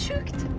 sjukt.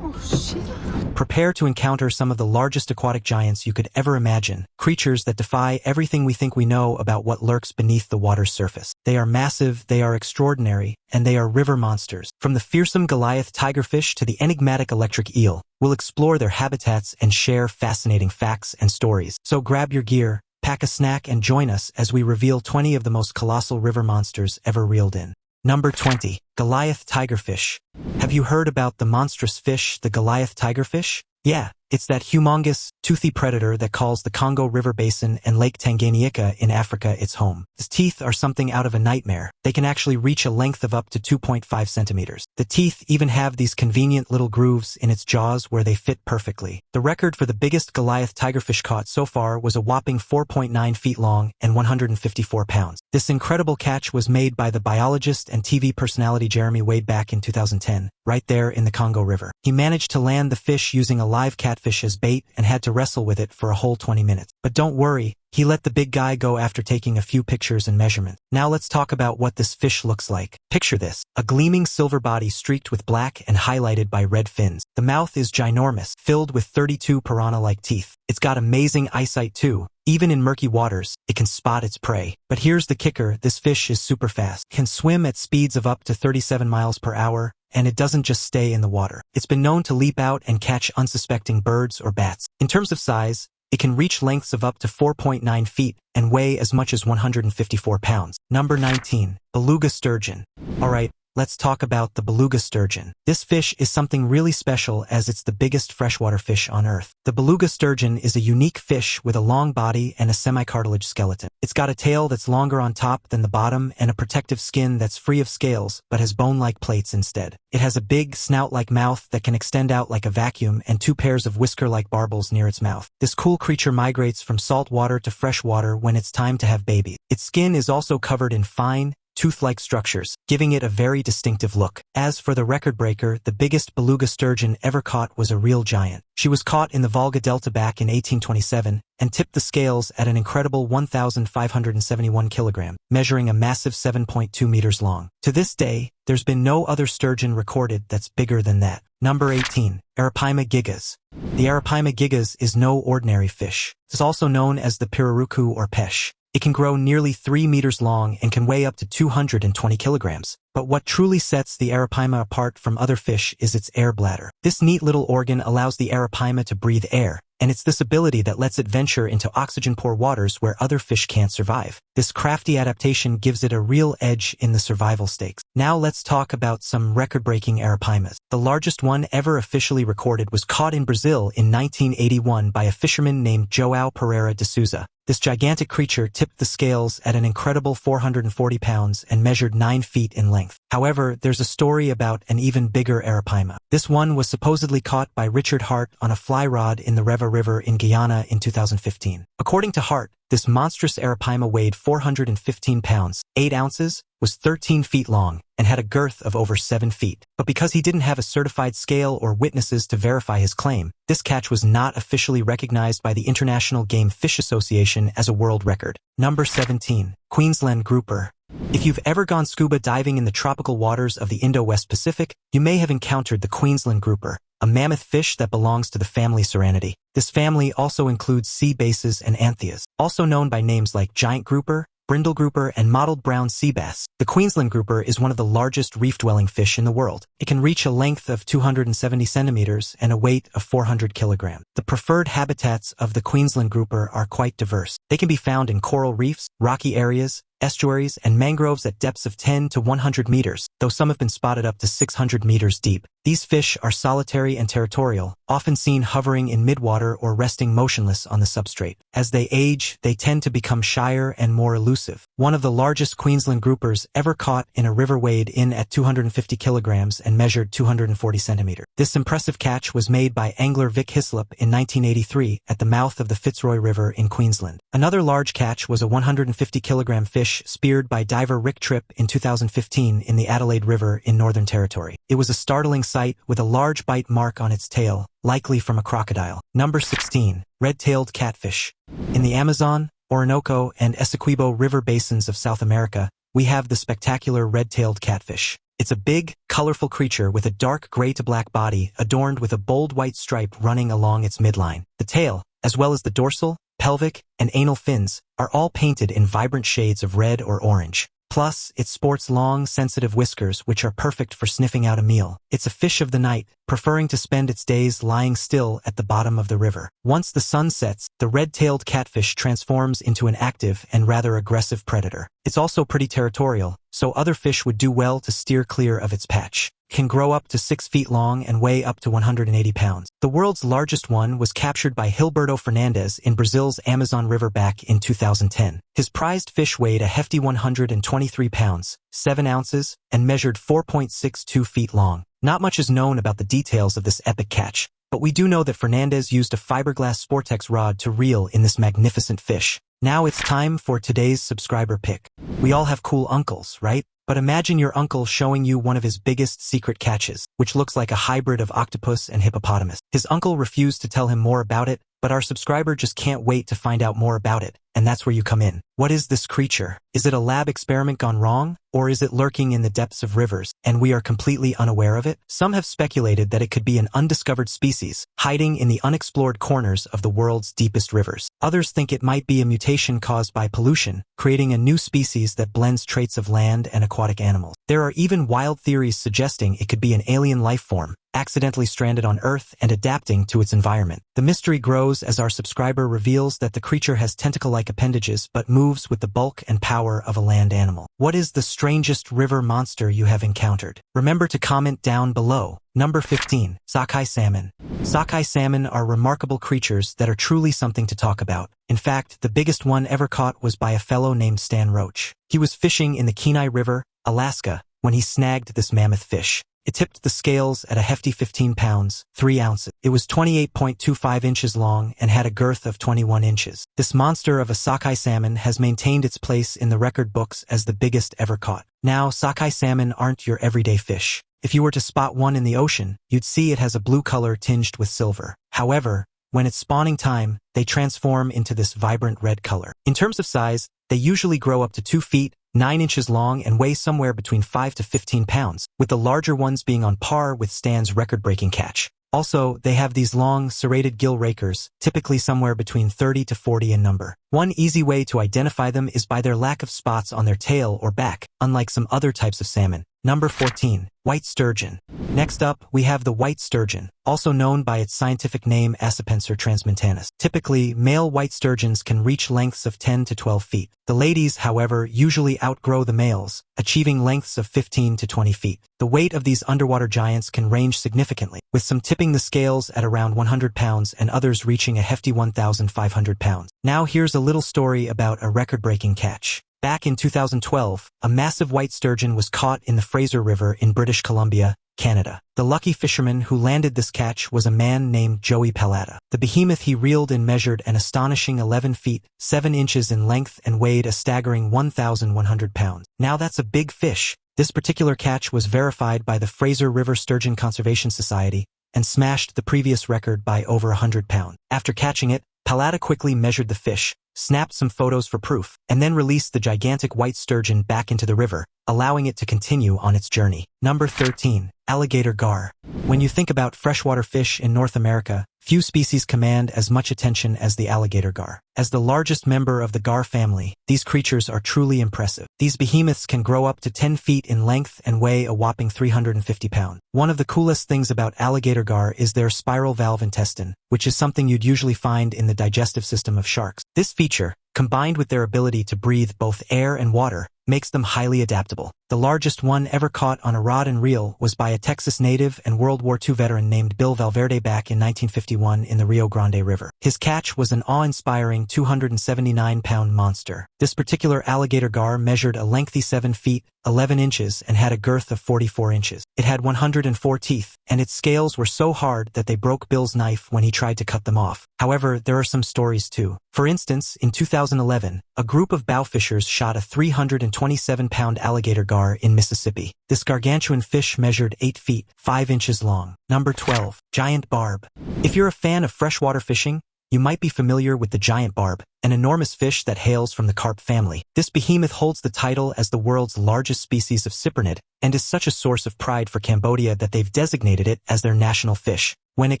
Oh shit. Prepare to encounter some of the largest aquatic giants you could ever imagine, creatures that defy everything we think we know about what lurks beneath the water's surface. They are massive, they are extraordinary, and they are river monsters. From the fearsome Goliath Tiger Fish to the enigmatic electric eel, we'll explore their habitats and share fascinating facts and stories. So grab your gear, pack a snack, and join us as we reveal 20 of the most colossal river monsters ever reeled in. Number 20. Goliath Tiger Fish. Have you heard about the monstrous fish, the Goliath Tiger Fish? Yeah, it's that humongous, toothy predator that calls the Congo River basin and Lake Tanganyika in Africa its home. Its teeth are something out of a nightmare. They can actually reach a length of up to 2.5 centimeters. The teeth even have these convenient little grooves in its jaws where they fit perfectly. The record for the biggest Goliath tigerfish caught so far was a whopping 4.9 feet long and 154 pounds. This incredible catch was made by the biologist and TV personality Jeremy Wade back in 2010, right there in the Congo River. He managed to land the fish using a live catfish as bait and had to wrestle with it for a whole 20 minutes. But don't worry, he let the big guy go after taking a few pictures and measurements. Now let's talk about what this fish looks like. Picture this, a gleaming silver body streaked with black and highlighted by red fins. The mouth is ginormous, filled with 32 piranha-like teeth. It's got amazing eyesight too. Even in murky waters, it can spot its prey. But here's the kicker, this fish is super fast, can swim at speeds of up to 37 miles per hour, and it doesn't just stay in the water. It's been known to leap out and catch unsuspecting birds or bats. In terms of size, it can reach lengths of up to 4.9 feet and weigh as much as 154 pounds. Number 19. Beluga Sturgeon. Alright, let's talk about the beluga sturgeon. This fish is something really special as it's the biggest freshwater fish on Earth. The beluga sturgeon is a unique fish with a long body and a semi-cartilage skeleton. It's got a tail that's longer on top than the bottom and a protective skin that's free of scales but has bone-like plates instead. It has a big, snout-like mouth that can extend out like a vacuum and two pairs of whisker-like barbels near its mouth. This cool creature migrates from salt water to fresh water when it's time to have babies. Its skin is also covered in fine, tooth-like structures, giving it a very distinctive look. As for the record breaker, the biggest beluga sturgeon ever caught was a real giant. She was caught in the Volga Delta back in 1827 and tipped the scales at an incredible 1,571 kilograms, measuring a massive 7.2 meters long. To this day, there's been no other sturgeon recorded that's bigger than that. Number 18. Arapaima gigas. The Arapaima gigas is no ordinary fish. It's also known as the pirarucu or pesh. It can grow nearly 3 meters long and can weigh up to 220 kilograms. But what truly sets the arapaima apart from other fish is its air bladder. This neat little organ allows the arapaima to breathe air, and it's this ability that lets it venture into oxygen-poor waters where other fish can't survive. This crafty adaptation gives it a real edge in the survival stakes. Now let's talk about some record-breaking arapaimas. The largest one ever officially recorded was caught in Brazil in 1981 by a fisherman named João Pereira de Souza. This gigantic creature tipped the scales at an incredible 440 pounds and measured 9 feet in length. However, there's a story about an even bigger arapaima. This one was supposedly caught by Richard Hart on a fly rod in the Reva River in Guyana in 2015. According to Hart, this monstrous arapaima weighed 415 pounds, 8 ounces, was 13 feet long, and had a girth of over 7 feet. But because he didn't have a certified scale or witnesses to verify his claim, this catch was not officially recognized by the International Game Fish Association as a world record. Number 17. Queensland Grouper. If you've ever gone scuba diving in the tropical waters of the Indo-West Pacific, you may have encountered the Queensland Grouper, a mammoth fish that belongs to the family Serenidae. This family also includes sea bases and anthias, also known by names like giant grouper, brindle grouper, and mottled brown sea bass. The Queensland grouper is one of the largest reef-dwelling fish in the world. It can reach a length of 270 centimeters and a weight of 400 kilograms. The preferred habitats of the Queensland grouper are quite diverse. They can be found in coral reefs, rocky areas, estuaries, and mangroves at depths of 10 to 100 meters, though some have been spotted up to 600 meters deep. These fish are solitary and territorial, often seen hovering in midwater or resting motionless on the substrate. As they age, they tend to become shyer and more elusive. One of the largest Queensland groupers ever caught in a river weighed in at 250 kilograms and measured 240 centimeters. This impressive catch was made by angler Vic Hislop in 1983 at the mouth of the Fitzroy River in Queensland. Another large catch was a 150-kilogram fish speared by diver Rick Tripp in 2015 in the Adelaide River in Northern Territory. It was a startling sight with a large bite mark on its tail, likely from a crocodile. Number 16. Red-tailed catfish. In the Amazon, Orinoco, and Essequibo river basins of South America, we have the spectacular red-tailed catfish. It's a big, colorful creature with a dark gray to black body adorned with a bold white stripe running along its midline. The tail, as well as the dorsal, pelvic, and anal fins, are all painted in vibrant shades of red or orange. Plus, it sports long, sensitive whiskers which are perfect for sniffing out a meal. It's a fish of the night, preferring to spend its days lying still at the bottom of the river. Once the sun sets, the red-tailed catfish transforms into an active and rather aggressive predator. It's also pretty territorial, so other fish would do well to steer clear of its patch. Can grow up to 6 feet long and weigh up to 180 pounds. The world's largest one was captured by Gilberto Fernandez in Brazil's Amazon River back in 2010. His prized fish weighed a hefty 123 pounds, 7 ounces, and measured 4.62 feet long. Not much is known about the details of this epic catch, but we do know that Fernandez used a fiberglass Sportex rod to reel in this magnificent fish. Now it's time for today's subscriber pick. We all have cool uncles, right? But imagine your uncle showing you one of his biggest secret catches, which looks like a hybrid of octopus and hippopotamus. His uncle refused to tell him more about it, but our subscriber just can't wait to find out more about it, and that's where you come in. What is this creature? Is it a lab experiment gone wrong? Or is it lurking in the depths of rivers, and we are completely unaware of it? Some have speculated that it could be an undiscovered species, hiding in the unexplored corners of the world's deepest rivers. Others think it might be a mutation caused by pollution, creating a new species that blends traits of land and aquatic animals. There are even wild theories suggesting it could be an alien life form, accidentally stranded on Earth and adapting to its environment. The mystery grows as our subscriber reveals that the creature has tentacle-like appendages but moves with the bulk and power of a land animal. What is the strangest river monster you have encountered? Remember to comment down below. Number 15. Sockeye salmon. Sockeye salmon are remarkable creatures that are truly something to talk about. In fact, the biggest one ever caught was by a fellow named Stan Roach. He was fishing in the Kenai River, Alaska, when he snagged this mammoth fish. It tipped the scales at a hefty 15 pounds, 3 ounces. It was 28.25 inches long and had a girth of 21 inches. This monster of a sockeye salmon has maintained its place in the record books as the biggest ever caught. Now, sockeye salmon aren't your everyday fish. If you were to spot one in the ocean, you'd see it has a blue color tinged with silver. However, when it's spawning time, they transform into this vibrant red color. In terms of size, they usually grow up to 2 feet, 9 inches long and weigh somewhere between 5 to 15 pounds, with the larger ones being on par with Stan's record-breaking catch. Also, they have these long, serrated gill rakers, typically somewhere between 30 to 40 in number. One easy way to identify them is by their lack of spots on their tail or back, unlike some other types of salmon. Number 14. White sturgeon. Next up, we have the white sturgeon, also known by its scientific name Ascipenser transmontanus. Typically, male white sturgeons can reach lengths of 10 to 12 feet. The ladies, however, usually outgrow the males, achieving lengths of 15 to 20 feet. The weight of these underwater giants can range significantly, with some tipping the scales at around 100 pounds and others reaching a hefty 1,500 pounds. Now here's a little story about a record-breaking catch. Back in 2012, a massive white sturgeon was caught in the Fraser River in British Columbia, Canada. The lucky fisherman who landed this catch was a man named Joey Paletta. The behemoth he reeled in measured an astonishing 11 feet, 7 inches in length and weighed a staggering 1,100 pounds. Now that's a big fish. This particular catch was verified by the Fraser River Sturgeon Conservation Society and smashed the previous record by over 100 pounds. After catching it, Paletta quickly measured the fish, snapped some photos for proof, and then released the gigantic white sturgeon back into the river, allowing it to continue on its journey. Number 13. Alligator gar. When you think about freshwater fish in North America, few species command as much attention as the alligator gar. As the largest member of the gar family, these creatures are truly impressive. These behemoths can grow up to 10 feet in length and weigh a whopping 350 pounds. One of the coolest things about alligator gar is their spiral valve intestine, which is something you'd usually find in the digestive system of sharks. This feature, combined with their ability to breathe both air and water, makes them highly adaptable. The largest one ever caught on a rod and reel was by a Texas native and World War II veteran named Bill Valverde back in 1951 in the Rio Grande River. His catch was an awe-inspiring 279-pound monster. This particular alligator gar measured a lengthy 7 feet, 11 inches and had a girth of 44 inches. It had 104 teeth, and its scales were so hard that they broke Bill's knife when he tried to cut them off. However, there are some stories too. For instance, in 2011, a group of bowfishers shot a 327-pound alligator gar in Mississippi. This gargantuan fish measured 8 feet, 5 inches long. Number 12. Giant barb. If you're a fan of freshwater fishing, you might be familiar with the giant barb, an enormous fish that hails from the carp family. This behemoth holds the title as the world's largest species of cyprinid and is such a source of pride for Cambodia that they've designated it as their national fish. When it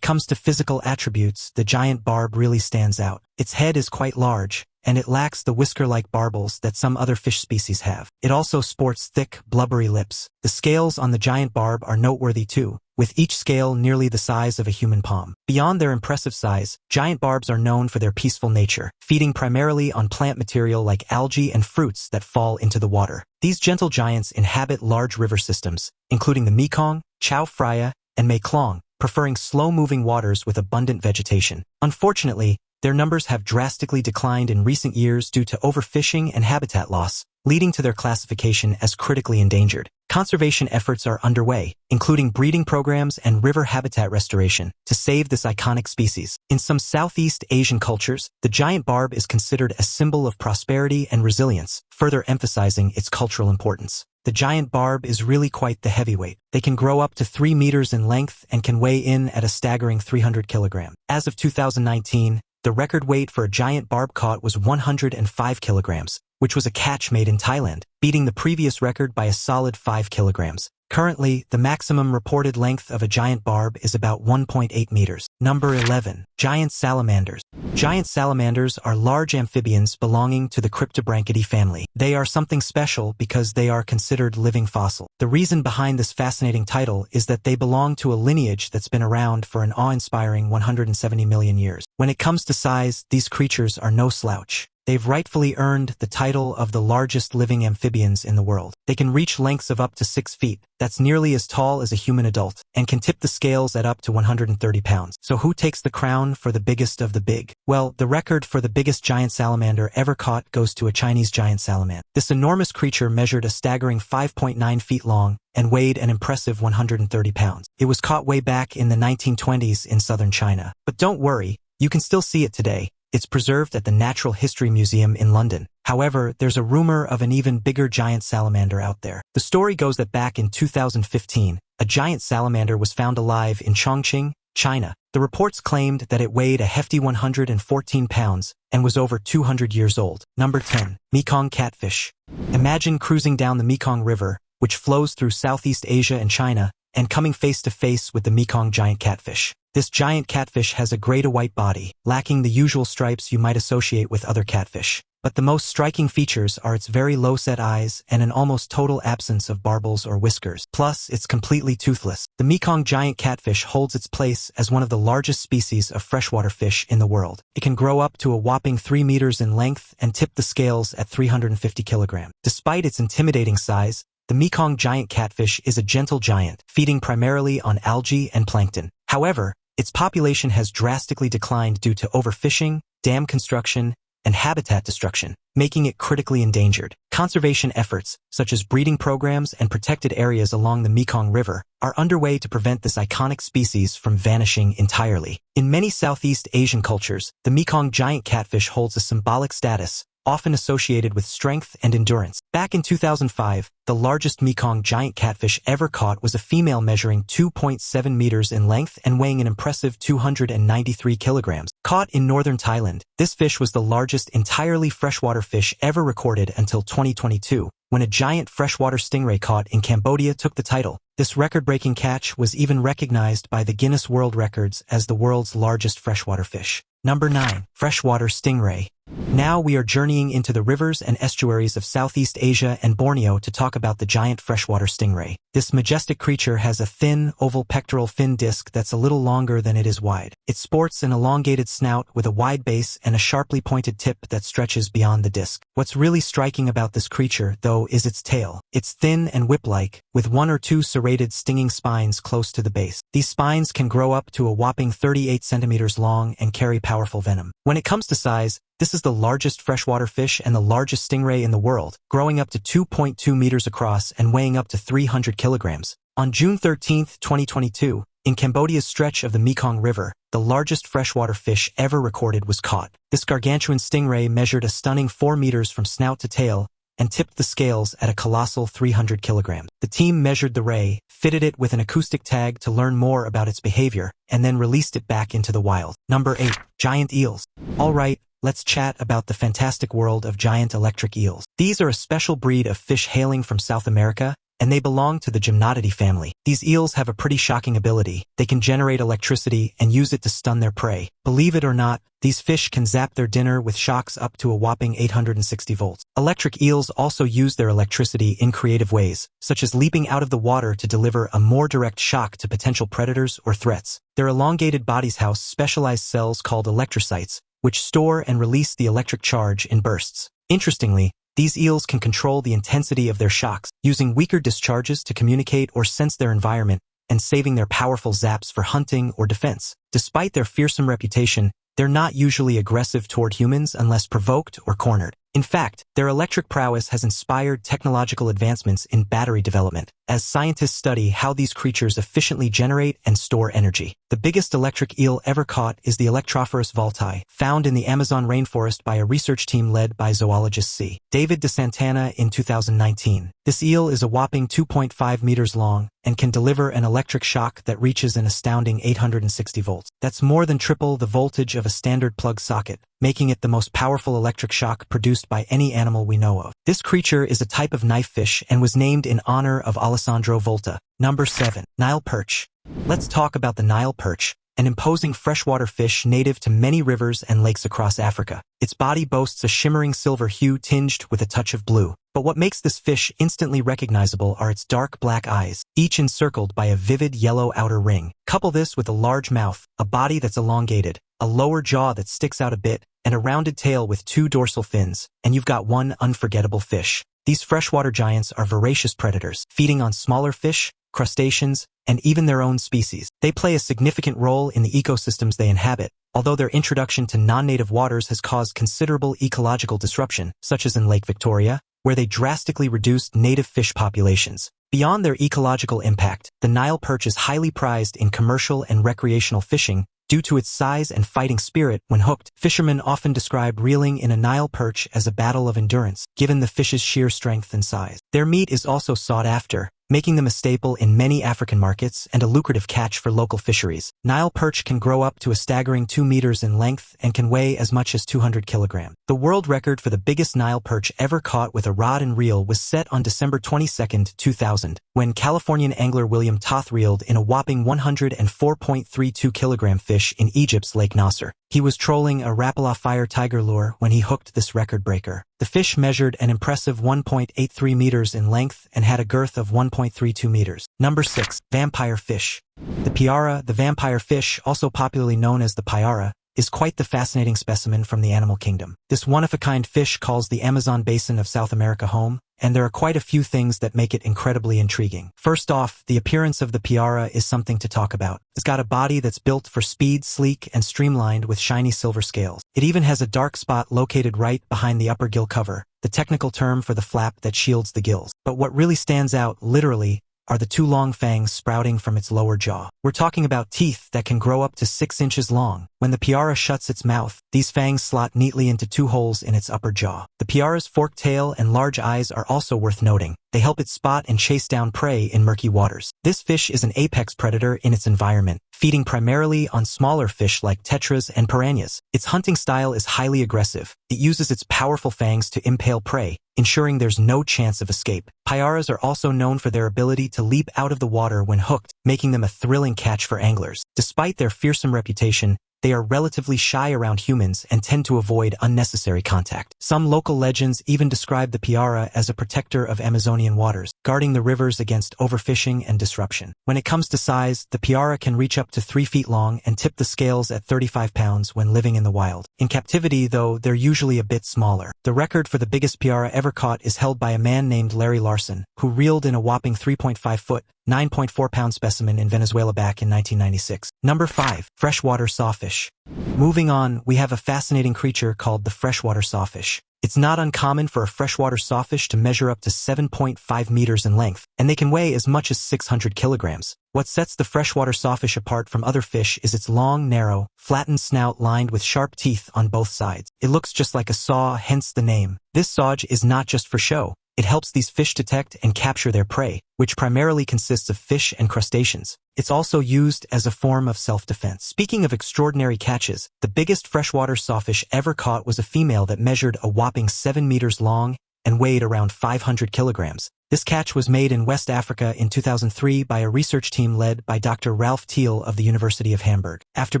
comes to physical attributes, the giant barb really stands out. Its head is quite large, and it lacks the whisker-like barbels that some other fish species have. It also sports thick, blubbery lips. The scales on the giant barb are noteworthy too, with each scale nearly the size of a human palm. Beyond their impressive size, giant barbs are known for their peaceful nature, feeding primarily on plant material like algae and fruits that fall into the water. These gentle giants inhabit large river systems, including the Mekong, Chao Phraya, and Mekong, preferring slow-moving waters with abundant vegetation. Unfortunately, their numbers have drastically declined in recent years due to overfishing and habitat loss, leading to their classification as critically endangered. Conservation efforts are underway, including breeding programs and river habitat restoration, to save this iconic species. In some Southeast Asian cultures, the giant barb is considered a symbol of prosperity and resilience, further emphasizing its cultural importance. The giant barb is really quite the heavyweight. They can grow up to 3 meters in length and can weigh in at a staggering 300 kilograms. As of 2019, the record weight for a giant barb caught was 105 kilograms, which was a catch made in Thailand, beating the previous record by a solid 5 kilograms. Currently, the maximum reported length of a giant barb is about 1.8 meters. Number 11. Giant salamanders. Giant salamanders are large amphibians belonging to the Cryptobranchidae family. They are something special because they are considered living fossil. The reason behind this fascinating title is that they belong to a lineage that's been around for an awe-inspiring 170 million years. When it comes to size, these creatures are no slouch. They've rightfully earned the title of the largest living amphibians in the world. They can reach lengths of up to 6 feet, that's nearly as tall as a human adult, and can tip the scales at up to 130 pounds. So who takes the crown for the biggest of the big? Well, the record for the biggest giant salamander ever caught goes to a Chinese giant salamander. This enormous creature measured a staggering 5.9 feet long and weighed an impressive 130 pounds. It was caught way back in the 1920s in southern China. But don't worry, you can still see it today. It's preserved at the Natural History Museum in London. However, there's a rumor of an even bigger giant salamander out there. The story goes that back in 2015, a giant salamander was found alive in Chongqing, China. The reports claimed that it weighed a hefty 114 pounds and was over 200 years old. Number 10. Mekong Catfish. Imagine cruising down the Mekong River, which flows through Southeast Asia and China, and coming face to face with the Mekong Giant Catfish. This giant catfish has a gray to white body, lacking the usual stripes you might associate with other catfish. But the most striking features are its very low-set eyes and an almost total absence of barbels or whiskers. Plus, it's completely toothless. The Mekong Giant Catfish holds its place as one of the largest species of freshwater fish in the world. It can grow up to a whopping 3 meters in length and tip the scales at 350 kilograms. Despite its intimidating size, the Mekong Giant Catfish is a gentle giant, feeding primarily on algae and plankton. However, its population has drastically declined due to overfishing, dam construction, and habitat destruction, making it critically endangered. Conservation efforts, such as breeding programs and protected areas along the Mekong River, are underway to prevent this iconic species from vanishing entirely. In many Southeast Asian cultures, the Mekong Giant Catfish holds a symbolic status, often associated with strength and endurance. Back in 2005, the largest Mekong giant catfish ever caught was a female measuring 2.7 meters in length and weighing an impressive 293 kilograms. Caught in northern Thailand, this fish was the largest entirely freshwater fish ever recorded until 2022, when a giant freshwater stingray caught in Cambodia took the title. This record-breaking catch was even recognized by the Guinness World Records as the world's largest freshwater fish. Number 9. Freshwater stingray. Now we are journeying into the rivers and estuaries of Southeast Asia and Borneo to talk about the giant freshwater stingray. This majestic creature has a thin, oval pectoral fin disc that's a little longer than it is wide. It sports an elongated snout with a wide base and a sharply pointed tip that stretches beyond the disc. What's really striking about this creature, though, is its tail. It's thin and whip-like, with 1 or 2 serrated stinging spines close to the base. These spines can grow up to a whopping 38 centimeters long and carry powerful venom. When it comes to size, this is the largest freshwater fish and the largest stingray in the world, growing up to 2.2 meters across and weighing up to 300 kilograms. On June 13, 2022, in Cambodia's stretch of the Mekong River, the largest freshwater fish ever recorded was caught. This gargantuan stingray measured a stunning 4 meters from snout to tail and tipped the scales at a colossal 300 kilograms. The team measured the ray, fitted it with an acoustic tag to learn more about its behavior, and then released it back into the wild. Number 8. Giant eels. Alright, let's chat about the fantastic world of giant electric eels. These are a special breed of fish hailing from South America, and they belong to the Gymnotidae family. These eels have a pretty shocking ability. They can generate electricity and use it to stun their prey. Believe it or not, these fish can zap their dinner with shocks up to a whopping 860 volts. Electric eels also use their electricity in creative ways, such as leaping out of the water to deliver a more direct shock to potential predators or threats. Their elongated bodies house specialized cells called electrocytes, which store and release the electric charge in bursts. Interestingly, these eels can control the intensity of their shocks, using weaker discharges to communicate or sense their environment, and saving their powerful zaps for hunting or defense. Despite their fearsome reputation, they're not usually aggressive toward humans unless provoked or cornered. In fact, their electric prowess has inspired technological advancements in battery development, as scientists study how these creatures efficiently generate and store energy. The biggest electric eel ever caught is the Electrophorus voltae, found in the Amazon rainforest by a research team led by zoologist C. David de Santana in 2019. This eel is a whopping 2.5 meters long and can deliver an electric shock that reaches an astounding 860 volts. That's more than triple the voltage of a standard plug socket, making it the most powerful electric shock produced by any animal we know of. This creature is a type of knife fish and was named in honor of Alessandro Volta. Number 7. Nile perch. Let's talk about the Nile perch, an imposing freshwater fish native to many rivers and lakes across Africa. Its body boasts a shimmering silver hue tinged with a touch of blue. But what makes this fish instantly recognizable are its dark black eyes, each encircled by a vivid yellow outer ring. Couple this with a large mouth, a body that's elongated, a lower jaw that sticks out a bit, and a rounded tail with 2 dorsal fins, and you've got one unforgettable fish. These freshwater giants are voracious predators, feeding on smaller fish, crustaceans, and even their own species. They play a significant role in the ecosystems they inhabit, although their introduction to non-native waters has caused considerable ecological disruption, such as in Lake Victoria, where they drastically reduced native fish populations. Beyond their ecological impact, the Nile perch is highly prized in commercial and recreational fishing due to its size and fighting spirit when hooked. Fishermen often describe reeling in a Nile perch as a battle of endurance, given the fish's sheer strength and size. Their meat is also sought after, making them a staple in many African markets and a lucrative catch for local fisheries. Nile perch can grow up to a staggering 2 meters in length and can weigh as much as 200 kilograms. The world record for the biggest Nile perch ever caught with a rod and reel was set on December 22, 2000, when Californian angler William Toth reeled in a whopping 104.32 kilogram fish in Egypt's Lake Nasser. He was trolling a Rapala fire tiger lure when he hooked this record breaker. The fish measured an impressive 1.83 meters in length and had a girth of 1.32 meters. Number 6. Vampire fish. The piara, the vampire fish, also popularly known as the piara, is quite the fascinating specimen from the animal kingdom. This one-of-a-kind fish calls the Amazon basin of South America home, and there are quite a few things that make it incredibly intriguing. First off, the appearance of the piara is something to talk about. It's got a body that's built for speed, sleek, and streamlined with shiny silver scales. It even has a dark spot located right behind the upper gill cover, the technical term for the flap that shields the gills. But what really stands out, literally, are the 2 long fangs sprouting from its lower jaw. We're talking about teeth that can grow up to 6 inches long. When the piara shuts its mouth, these fangs slot neatly into 2 holes in its upper jaw. The piara's forked tail and large eyes are also worth noting. They help it spot and chase down prey in murky waters. This fish is an apex predator in its environment, feeding primarily on smaller fish like tetras and piranhas. Its hunting style is highly aggressive. It uses its powerful fangs to impale prey, ensuring there's no chance of escape. Piaras are also known for their ability to leap out of the water when hooked, making them a thrilling catch for anglers. Despite their fearsome reputation, they are relatively shy around humans and tend to avoid unnecessary contact. Some local legends even describe the piara as a protector of Amazonian waters, guarding the rivers against overfishing and disruption. When it comes to size, the piara can reach up to 3 feet long and tip the scales at 35 pounds when living in the wild. In captivity, though, they're usually a bit smaller. The record for the biggest piara ever caught is held by a man named Larry Larson, who reeled in a whopping 3.5-foot, 9.4-pound specimen in Venezuela back in 1996. Number 5. Freshwater sawfish. Moving on, we have a fascinating creature called the freshwater sawfish. It's not uncommon for a freshwater sawfish to measure up to 7.5 meters in length, and they can weigh as much as 600 kilograms. What sets the freshwater sawfish apart from other fish is its long, narrow, flattened snout lined with sharp teeth on both sides. It looks just like a saw, hence the name. This saw is not just for show. It helps these fish detect and capture their prey, which primarily consists of fish and crustaceans. It's also used as a form of self-defense. Speaking of extraordinary catches, the biggest freshwater sawfish ever caught was a female that measured a whopping 7 meters long and weighed around 500 kilograms. This catch was made in West Africa in 2003 by a research team led by Dr. Ralph Thiel of the University of Hamburg. After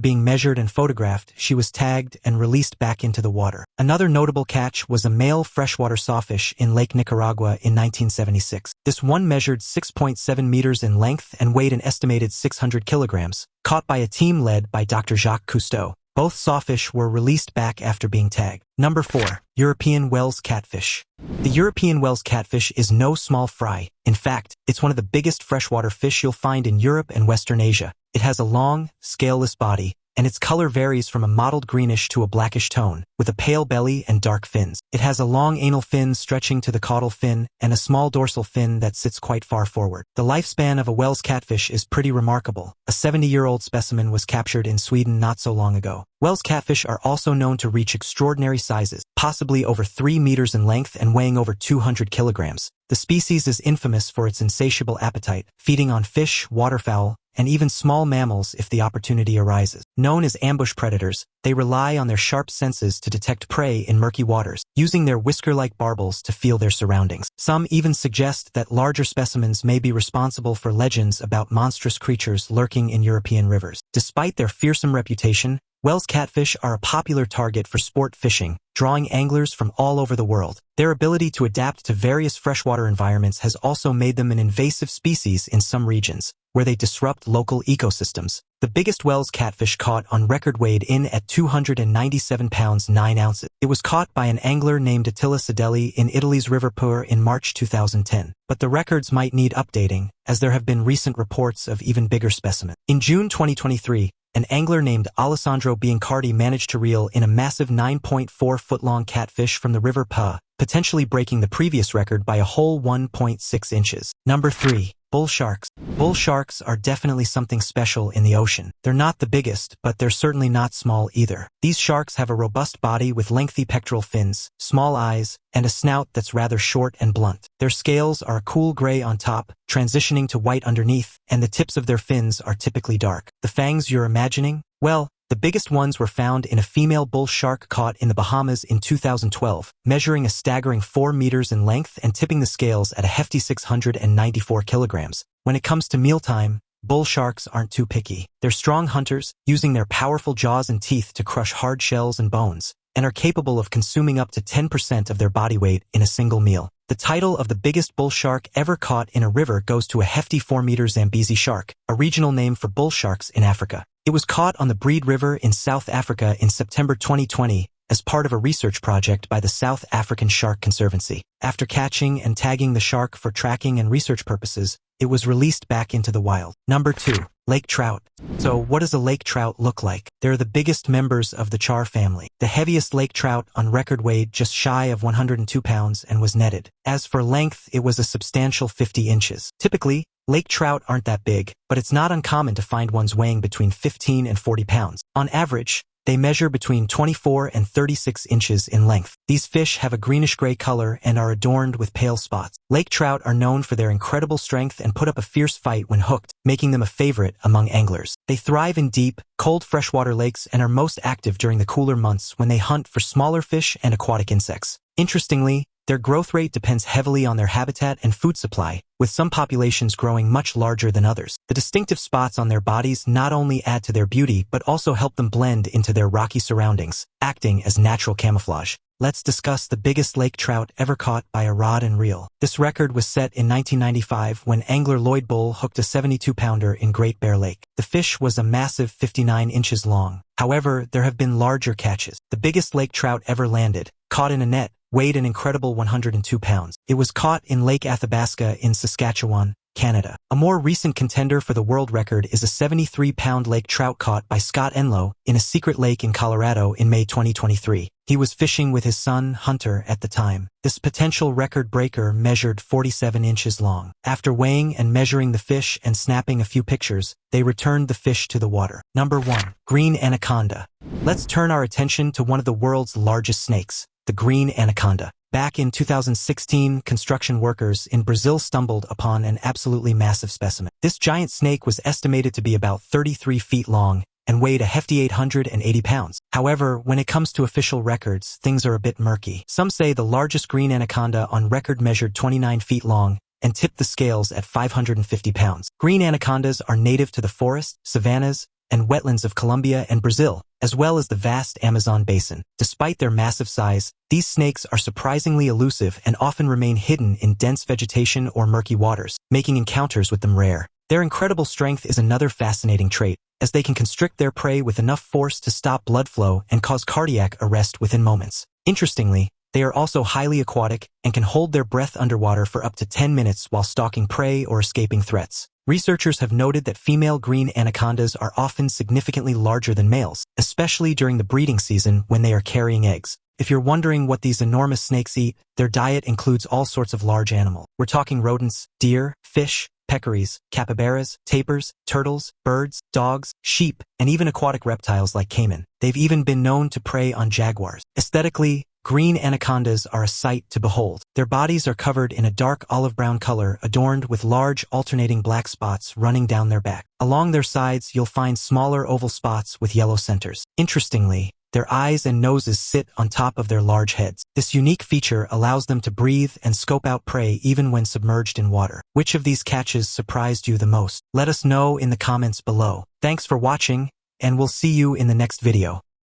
being measured and photographed, she was tagged and released back into the water. Another notable catch was a male freshwater sawfish in Lake Nicaragua in 1976. This one measured 6.7 meters in length and weighed an estimated 600 kilograms, caught by a team led by Dr. Jacques Cousteau. Both sawfish were released back after being tagged. Number 4. European Wels Catfish. The European Wels catfish is no small fry. In fact, it's one of the biggest freshwater fish you'll find in Europe and Western Asia. It has a long, scaleless body, and its color varies from a mottled greenish to a blackish tone, with a pale belly and dark fins. It has a long anal fin stretching to the caudal fin and a small dorsal fin that sits quite far forward. The lifespan of a Wels catfish is pretty remarkable. A 70-year-old specimen was captured in Sweden not so long ago. Wels catfish are also known to reach extraordinary sizes, possibly over 3 meters in length and weighing over 200 kilograms. The species is infamous for its insatiable appetite, feeding on fish, waterfowl, and even small mammals if the opportunity arises. Known as ambush predators, they rely on their sharp senses to detect prey in murky waters, using their whisker-like barbels to feel their surroundings. Some even suggest that larger specimens may be responsible for legends about monstrous creatures lurking in European rivers. Despite their fearsome reputation, Wels catfish are a popular target for sport fishing, drawing anglers from all over the world. Their ability to adapt to various freshwater environments has also made them an invasive species in some regions, where they disrupt local ecosystems. The biggest Wels catfish caught on record weighed in at 297 pounds 9 ounces. It was caught by an angler named Attila Sidelli in Italy's River Pur in March 2010. But the records might need updating, as there have been recent reports of even bigger specimens. In June 2023, an angler named Alessandro Biancardi managed to reel in a massive 9.4-foot-long catfish from the River Pur, potentially breaking the previous record by a whole 1.6 inches. Number 3. Bull sharks. Bull sharks are definitely something special in the ocean. They're not the biggest, but they're certainly not small either. These sharks have a robust body with lengthy pectoral fins, small eyes, and a snout that's rather short and blunt. Their scales are a cool gray on top, transitioning to white underneath, and the tips of their fins are typically dark. The fangs you're imagining? Well, the biggest ones were found in a female bull shark caught in the Bahamas in 2012, measuring a staggering 4 meters in length and tipping the scales at a hefty 694 kilograms. When it comes to mealtime, bull sharks aren't too picky. They're strong hunters, using their powerful jaws and teeth to crush hard shells and bones, and are capable of consuming up to 10% of their body weight in a single meal. The title of the biggest bull shark ever caught in a river goes to a hefty 4-meter Zambezi shark, a regional name for bull sharks in Africa. It was caught on the Breed River in South Africa in September 2020 as part of a research project by the South African Shark Conservancy. After catching and tagging the shark for tracking and research purposes, it was released back into the wild. Number 2. Lake trout. So what does a lake trout look like? They're the biggest members of the char family. The heaviest lake trout on record weighed just shy of 102 pounds and was netted. As for length, it was a substantial 50 inches. Typically, lake trout aren't that big, but it's not uncommon to find ones weighing between 15 and 40 pounds. On average, they measure between 24 and 36 inches in length. These fish have a greenish-gray color and are adorned with pale spots. Lake trout are known for their incredible strength and put up a fierce fight when hooked, making them a favorite among anglers. They thrive in deep, cold freshwater lakes and are most active during the cooler months when they hunt for smaller fish and aquatic insects. Interestingly, their growth rate depends heavily on their habitat and food supply, with some populations growing much larger than others. The distinctive spots on their bodies not only add to their beauty but also help them blend into their rocky surroundings, acting as natural camouflage. Let's discuss the biggest lake trout ever caught by a rod and reel. This record was set in 1995 when angler Lloyd Bull hooked a 72-pounder in Great Bear Lake. The fish was a massive 59 inches long. However, there have been larger catches. The biggest lake trout ever landed, caught in a net, weighed an incredible 102 pounds. It was caught in Lake Athabasca in Saskatchewan, Canada. A more recent contender for the world record is a 73-pound lake trout caught by Scott Enlow in a secret lake in Colorado in May 2023. He was fishing with his son, Hunter, at the time. This potential record breaker measured 47 inches long. After weighing and measuring the fish and snapping a few pictures, they returned the fish to the water. Number 1. Green anaconda. Let's turn our attention to one of the world's largest snakes, the green anaconda. Back in 2016, construction workers in Brazil stumbled upon an absolutely massive specimen. This giant snake was estimated to be about 33 feet long and weighed a hefty 880 pounds. However, when it comes to official records, things are a bit murky. Some say the largest green anaconda on record measured 29 feet long and tipped the scales at 550 pounds. Green anacondas are native to the forests, savannas, and wetlands of Colombia and Brazil, as well as the vast Amazon basin. Despite their massive size, these snakes are surprisingly elusive and often remain hidden in dense vegetation or murky waters, making encounters with them rare. Their incredible strength is another fascinating trait, as they can constrict their prey with enough force to stop blood flow and cause cardiac arrest within moments. Interestingly, they are also highly aquatic and can hold their breath underwater for up to 10 minutes while stalking prey or escaping threats. Researchers have noted that female green anacondas are often significantly larger than males, especially during the breeding season when they are carrying eggs. If you're wondering what these enormous snakes eat, their diet includes all sorts of large animals. We're talking rodents, deer, fish, peccaries, capybaras, tapirs, turtles, birds, dogs, sheep, and even aquatic reptiles like caiman. They've even been known to prey on jaguars. Aesthetically, green anacondas are a sight to behold. Their bodies are covered in a dark olive-brown color adorned with large alternating black spots running down their back. Along their sides, you'll find smaller oval spots with yellow centers. Interestingly, their eyes and noses sit on top of their large heads. This unique feature allows them to breathe and scope out prey even when submerged in water. Which of these catches surprised you the most? Let us know in the comments below. Thanks for watching, and we'll see you in the next video.